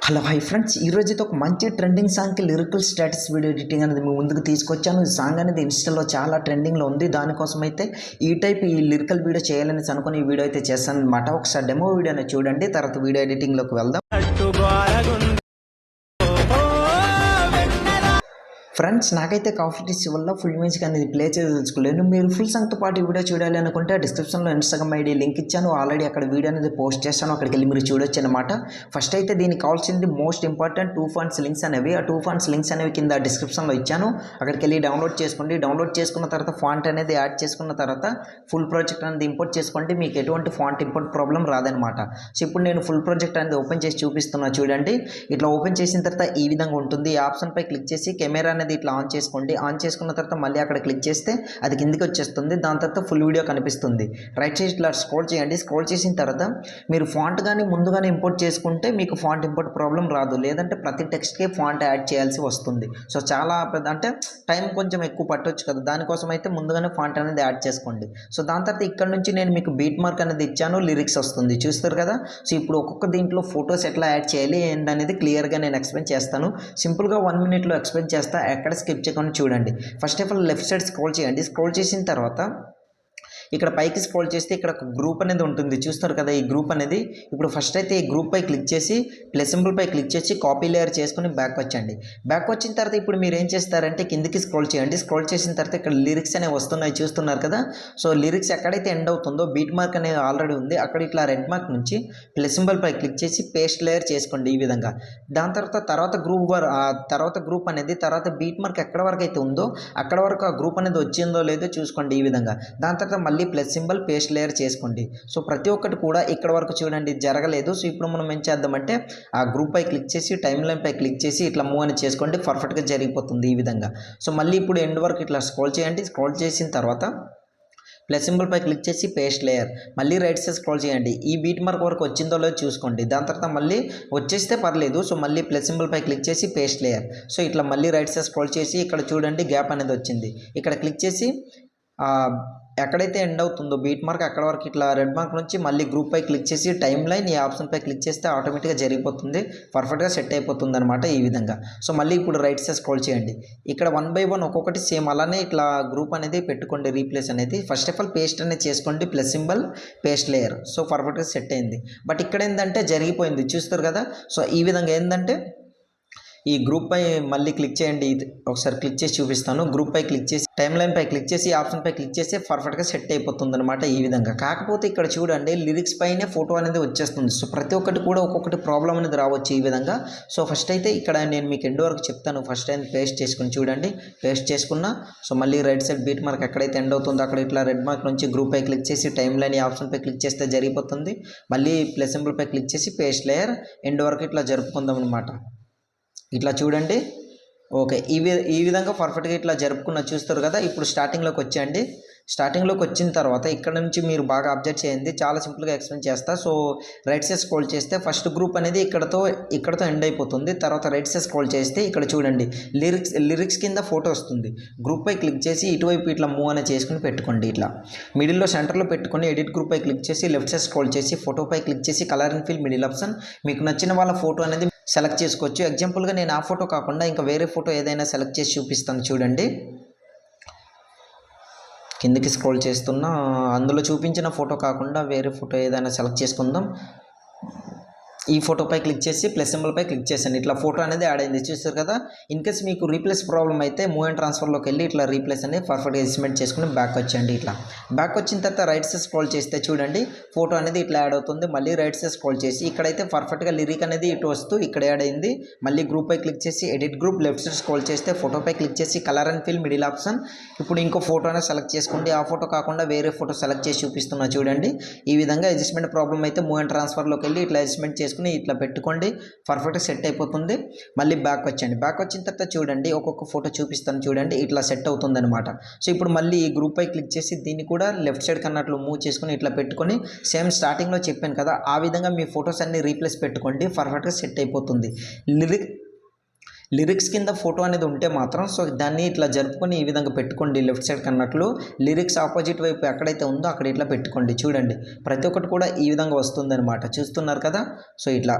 Hello hi friends, ఈరోజు అయితే ఒక మంచి ట్రెండింగ్ సాంగ్కి లిరికల్ స్టేటస్ వీడియో ఎడిటింగ్ అనేది మీ ముందుకు తీసుకొచ్చాను. ఈ సాంగ్ అనేది ఇన్స్టాలో చాలా ట్రెండింగ్లో ఉంది. దానికోసం అయితే ఈ లిరికల్ వీడియో చేయాలని అనుకుని ఈ వీడియో అయితే చేస్తాను అనమాట. ఒకసారి డెమో వీడియోని చూడండి, తర్వాత వీడియో ఎడిటింగ్లోకి వెళ్దాం. ఫ్రెండ్స్, నాకైతే కాఫీ టీస్ వల్ల ఫుల్ మ్యూజిక్ అనేది ప్లే చేసి తెలుసుకోలేను. మీరు ఫుల్ సాంగ్తో పాటు వీడియో చూడాలి అనుకుంటే డిస్క్రిప్షన్లో ఇన్స్టాగ్రామ్ ఐడి లింక్ ఇచ్చాను. ఆల్రెడీ అక్కడ వీడియో అనేది పోస్ట్ చేస్తాను, అక్కడికి వెళ్ళి మీరు చూడొచ్చు అనమాట. ఫస్ట్ అయితే దీనికి కావాల్సింది మోస్ట్ ఇంపార్టెంట్ 2 ఫండ్స్ లింక్స్ అనేవి. ఆ 2 ఫండ్స్ లింక్స్ అనేవి కింద డిస్క్రిప్షన్లో ఇచ్చాను, అక్కడికి వెళ్ళి డౌన్లోడ్ చేసుకోండి. డౌన్లోడ్ చేసుకున్న తర్వాత ఫాంట్ అనేది యాడ్ చేసుకున్న తర్వాత ఫుల్ ప్రాజెక్ట్ అనేది ఇంపోర్ట్ చేసుకోండి. మీకు ఎటువంటి ఫాంట్ ఇంపోర్ట్ ప్రాబ్లం రాదనమాట. సో ఇప్పుడు నేను ఫుల్ ప్రాజెక్ట్ అనేది ఓపెన్ చేసి చూపిస్తున్నా చూడండి. ఇట్లా ఓపెన్ చేసిన తర్వాత ఈ విధంగా ఉంటుంది. ఈ ఆప్షన్ పై క్లిక్ చేసి కెమెరా అనేది ఇట్లా ఆన్ చేసుకోండి. ఆన్ చేసుకున్న తర్వాత మళ్ళీ అక్కడ క్లిక్ చేస్తే అది కిందికి వచ్చేస్తుంది. దాని తర్వాత ఫుల్ వీడియో కనిపిస్తుంది. రైట్ సైడ్ ఇట్లా స్క్రోల్ చేయండి. స్క్రోల్ చేసిన తర్వాత మీరు ఫాంట్ కానీ ముందుగానే ఇంపోర్ట్ చేసుకుంటే మీకు ఫాంట్ ఇంపోర్ట్ ప్రాబ్లం రాదు. లేదంటే ప్రతి టెక్స్ట్కి ఫాంట్ యాడ్ చేయాల్సి వస్తుంది. సో చాలా అంటే టైం కొంచెం ఎక్కువ పట్టవచ్చు కదా, దానికోసం అయితే ముందుగానే ఫాంట్ అనేది యాడ్ చేసుకోండి. సో దాని తర్వాత ఇక్కడ నుంచి నేను మీకు బీట్ మార్క్ అనేది ఇచ్చాను, లిరిక్స్ వస్తుంది చూస్తారు కదా. సో ఇప్పుడు ఒక్కొక్క దీంట్లో ఫొటోస్ ఎట్లా యాడ్ చేయాలి ఏంటనేది క్లియర్గా నేను ఎక్స్ప్లెయిన్ చేస్తాను. సింపుల్గా 1 మినిట్లో ఎక్స్ప్లెయిన్ చేస్తా, ఎక్కడ స్కిప్ చేయకుండా చూడండి. First of all left side scroll చేయండి. స్క్రోల్ చేసిన తర్వాత ఇక్కడ పైకి స్క్రోల్ చేస్తే ఇక్కడ ఒక గ్రూప్ అనేది ఉంటుంది చూస్తారు కదా. ఈ గ్రూప్ అనేది ఇప్పుడు ఫస్ట్ అయితే ఈ గ్రూప్ పై క్లిక్ చేసి ప్లస్ సింబల్ పై క్లిక్ చేసి కాపీ లేయర్ చేసుకుని బ్యాక్ వచ్చండి. బ్యాక్ వచ్చిన తర్వాత ఇప్పుడు మీరు ఏం చేస్తారంటే కిందికి స్క్రోల్ చేయండి. స్క్రోల్ చేసిన తర్వాత ఇక్కడ లిరిక్స్ అనేవి వస్తున్నాయి చూస్తున్నారు కదా. సో లిరిక్స్ ఎక్కడైతే ఎండ్ అవుతుందో బీట్ మార్క్ అనేది ఆల్రెడీ ఉంది, అక్కడ ఇట్లా రెడ్ మార్క్ నుంచి ప్లస్ సింబల్ పై క్లిక్ చేసి పేస్ట్ లేయర్ చేసుకోండి ఈ విధంగా. దాని తర్వాత గ్రూప్ అనేది తర్వాత బీట్ మార్క్ ఎక్కడ వరకు అయితే ఉందో అక్కడ వరకు ఆ గ్రూప్ అనేది వచ్చిందో లేదో చూసుకోండి ఈ విధంగా. దాని తర్వాత మళ్ళీ ప్లస్ సింబల్ పేస్ట్ లేయర్ చేసుకోండి. సో ప్రతి ఒక్కటి కూడా ఇక్కడ వరకు చూడండి జరగలేదు. సో ఇప్పుడు మనం ఏం చేద్దామంటే ఆ గ్రూప్ పై క్లిక్ చేసి టైమ్ లైన్ పై క్లిక్ చేసి ఇట్లా మూవ్ అని చేసుకోండి, పర్ఫెక్ట్గా జరిగిపోతుంది ఈ విధంగా. సో మళ్ళీ ఇప్పుడు ఎండ్ వరకు ఇట్లా స్క్రోల్ చేయండి. స్క్రోల్ చేసిన తర్వాత ప్లస్ సింబల్ పై క్లిక్ చేసి పేస్ట్ లేయర్, మళ్ళీ రైట్ సైడ్ స్క్రోల్ చేయండి. ఈ బీట్ మార్క్ వరకు వచ్చిందో లేదో చూసుకోండి. దాని తర్వాత మళ్ళీ వచ్చేస్తే పర్లేదు. సో మళ్ళీ ప్లస్ సింబల్ పై క్లిక్ చేసి పేస్ట్ లేయర్. సో ఇట్లా మళ్ళీ రైట్ సైడ్ స్క్రోల్ చేసి ఇక్కడ చూడండి గ్యాప్ అనేది వచ్చింది. ఇక్కడ క్లిక్ చేసి ఎక్కడైతే ఎండ్ అవుతుందో బీట్ మార్క్ అక్కడ వరకు ఇట్లా రెడ్ మార్క్ నుంచి మళ్ళీ గ్రూప్ పై క్లిక్ చేసి టైమ్ లైన్ ఈ ఆప్షన్ పై క్లిక్ చేస్తే ఆటోమేటిక్గా జరిగిపోతుంది, పర్ఫెక్ట్గా సెట్ అయిపోతుంది అనమాట ఈ విధంగా. సో మళ్ళీ ఇప్పుడు రైట్ సైడ్ స్క్రోల్ చేయండి. ఇక్కడ 1 బై 1 ఒక్కొక్కటి సేమ్ అలానే ఇట్లా గ్రూప్ అనేది పెట్టుకోండి. రీప్లేస్ అనేది ఫస్ట్ ఆఫ్ ఆల్ పేస్ట్ అనేది చేసుకోండి, plus symbol paste layer. So పర్ఫెక్ట్గా సెట్ అయింది. బట్ ఇక్కడ ఏంటంటే జరిగిపోయింది చూస్తారు కదా. సో ఈ విధంగా ఏంటంటే ఈ గ్రూప్ పై మళ్ళీ క్లిక్ చేయండి. ఇది ఒకసారి క్లిక్ చేసి చూపిస్తాను. గ్రూప్ పై క్లిక్ చేసి టైమ్ లైన్ పై క్లిక్ చేసి ఆప్షన్ పై క్లిక్ చేస్తే పర్ఫెక్ట్గా సెట్ అయిపోతుంది అనమాట ఈ విధంగా. కాకపోతే ఇక్కడ చూడండి లిరిక్స్ పైనే ఫోటో అనేది వచ్చేస్తుంది. సో ప్రతి ఒక్కటి కూడా ఒక్కొక్కటి ప్రాబ్లం అనేది రావచ్చు ఈ విధంగా. సో ఫస్ట్ అయితే ఇక్కడ నేను మీకు ఎండ్ వరకు చెప్తాను. ఫస్ట్ టైం పేస్ట్ చేసుకుని చూడండి. పేస్ట్ చేసుకున్నా సో మళ్ళీ రైట్ సైడ్ బీట్ మార్క్ ఎక్కడైతే ఎండ్ అవుతుందో అక్కడ ఇట్లా రెడ్ మార్క్ నుంచి గ్రూప్ పై క్లిక్ చేసి టైమ్ లైన్ ఈ ఆప్షన్ పై క్లిక్ చేస్తే జరిగిపోతుంది. మళ్ళీ ప్లస్ సింబల్ పై క్లిక్ చేసి పేస్ట్ లేయర్ ఎండ్ వరకు ఇట్లా జరుపుకుందాం అనమాట. ఇట్లా చూడండి. ఓకే, ఈ విధంగా పర్ఫెక్ట్గా ఇట్లా జరుపుకున్న చూస్తారు కదా. ఇప్పుడు స్టార్టింగ్లోకి వచ్చేయండి. స్టార్టింగ్లోకి వచ్చిన తర్వాత ఇక్కడ నుంచి మీరు బాగా అబ్జర్వ్ చేయండి, చాలా సింపుల్గా ఎక్స్ప్లెయిన్ చేస్తా. సో రైట్ సైడ్ స్క్రోల్ చేస్తే ఫస్ట్ గ్రూప్ అనేది ఇక్కడతో ఎండ్ అయిపోతుంది. తర్వాత రైట్ సైడ్ స్క్రోల్ చేస్తే ఇక్కడ చూడండి లిరిక్స్ కింద ఫోటో వస్తుంది. గ్రూప్ పై క్లిక్ చేసి ఇటువైపు ఇట్లా మూవ్ అనేది చేసుకుని పెట్టుకోండి. ఇట్లా మిడిల్లో సెంటర్లో పెట్టుకొని ఎడిట్ గ్రూప్ పై క్లిక్ చేసి లెఫ్ట్ సైడ్ స్క్రోల్ చేసి ఫోటో పై క్లిక్ చేసి colour and fill middle option మీకు నచ్చిన వాళ్ళ ఫోటో అనేది సెలెక్ట్ చేసుకోవచ్చు. ఎగ్జాంపుల్గా నేను ఆ ఫోటో కాకుండా ఇంకా వేరే ఫోటో ఏదైనా సెలెక్ట్ చేసి చూపిస్తాను చూడండి. కిందకి స్క్రోల్ చేస్తున్నా, అందులో చూపించిన ఫోటో కాకుండా వేరే ఫోటో ఏదైనా సెలెక్ట్ చేసుకుందాం. ఈ ఫోటోపై క్లిక్ చేసి ప్లస్ సింబల్పై క్లిక్ చేశాను. ఇట్లా ఫోటో అనేది యాడ్ అయింది చూస్తారు కదా. ఇన్కేస్ మీకు రీప్లేస్ ప్రాబ్లం అయితే మూవ్ అండ్ ట్రాన్స్ఫర్లోకి వెళ్ళి ఇట్లా రీప్లేస్ అనేది పర్ఫెక్ట్గా ఎస్టిమేట్ చేసుకుని బ్యాక్ వచ్చేయండి. ఇట్లా బ్యాక్ వచ్చిన తర్వాత రైట్ సైడ్ స్క్రోల్ చేస్తే చూడండి ఫోటో అనేది ఇట్లా యాడ్ అవుతుంది. మళ్ళీ రైట్ సైడ్ స్క్రోల్ చేసి ఇక్కడైతే పర్ఫెక్ట్గా లిరిక్ అనేది ఇటు వస్తూ ఇక్కడ యాడ్ అయింది. మళ్ళీ గ్రూప్ పై క్లిక్ చేసి edit group left side scroll చేస్తే ఫోటోపై క్లిక్ చేసి colour and fill middle option. ఇప్పుడు ఇంకో ఫోటో అనేది సెలెక్ట్ చేసుకోండి. ఆ ఫోటో కాకుండా వేరే ఫోటో సెలెక్ట్ చేసి చూపిస్తున్నా చూడండి. ఈ విధంగా అడ్జస్ట్మెంట్ ప్రాబ్లం అయితే మూవ్ అండ్ ట్రాన్స్ఫర్లోకి వెళ్ళి ఇట్లా అడ్జస్ట్మెంట్ చేసుకుని ఇట్లా పెట్టుకోండి, పర్ఫెక్ట్గా సెట్ అయిపోతుంది. మళ్ళీ బ్యాక్ వచ్చండి. బ్యాక్ వచ్చిన తర్వాత చూడండి ఒక్కొక్క ఫోటో చూపిస్తాను చూడండి. ఇట్లా సెట్ అవుతుంది అనమాట. సో ఇప్పుడు మళ్ళీ ఈ గ్రూప్ పై క్లిక్ చేసి దీన్ని కూడా లెఫ్ట్ సైడ్ కన్నట్లు మూవ్ చేసుకుని ఇట్లా పెట్టుకొని సేమ్ స్టార్టింగ్లో చెప్పాను కదా ఆ విధంగా మీ ఫొటోస్ అన్ని రీప్లేస్ పెట్టుకోండి, పర్ఫెక్ట్గా సెట్ అయిపోతుంది. లిరిక్స్ కింద ఫోటో అనేది ఉంటే మాత్రం సో దాన్ని ఇట్లా జరుపుకొని ఈ విధంగా పెట్టుకోండి. లెఫ్ట్ సైడ్ కన్నట్లు లిరిక్స్ ఆపోజిట్ వైపు ఎక్కడైతే ఉందో అక్కడ ఇట్లా పెట్టుకోండి. చూడండి ప్రతి ఒక్కటి కూడా ఈ విధంగా వస్తుంది అనమాట. చూస్తున్నారు కదా. సో ఇట్లా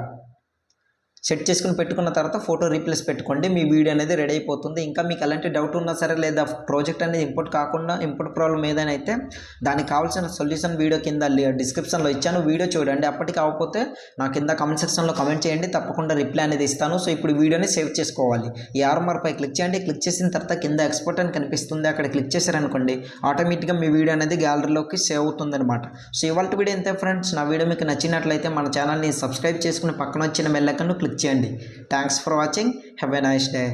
సెట్ చేసుకుని పెట్టుకున్న తర్వాత ఫోటో రీప్లేస్ పెట్టుకోండి, మీ వీడియో అనేది రెడీ అయిపోతుంది. ఇంకా మీకు ఎలాంటి డౌట్ ఉన్నా సరే, లేదా ప్రాజెక్ట్ అనేది ఇంపోర్ట్ కాకుండా ఇంపోర్ట్ ప్రాబ్లం ఏదైనా అయితే దానికి కావాల్సిన సొల్యూషన్ వీడియో కింద డిస్క్రిప్షన్లో ఇచ్చాను, వీడియో చూడండి. అప్పటికి అవ్వకపోతే నా కింద కామెంట్ సెక్షన్లో కామెంట్ చేయండి, తప్పకుండా రిప్లై అనేది ఇస్తాను. సో ఇప్పుడు వీడియోని సేవ్ చేసుకోవాలి. ఈ ఆర్మర్పై క్లిక్ చేయండి. క్లిక్ చేసిన తర్వాత కింద ఎక్స్పోర్ట్ అని కనిపిస్తుంది, అక్కడ క్లిక్ చేశారనుకోండి ఆటోమేటిక్గా మీ వీడియో అనేది గ్యాలరీలోకి సేవ్ అవుతుంది అనమాట. సో ఇవాళ వీడియో ఇంతే ఫ్రెండ్స్. నా వీడియో మీకు నచ్చినట్లయితే మన ఛానల్ని సబ్స్క్రైబ్ చేసుకుని పక్కన వచ్చిన బెల్ ఐకాన్ను క్లిక్ చేయండి. Thanks for watching. Have a nice day.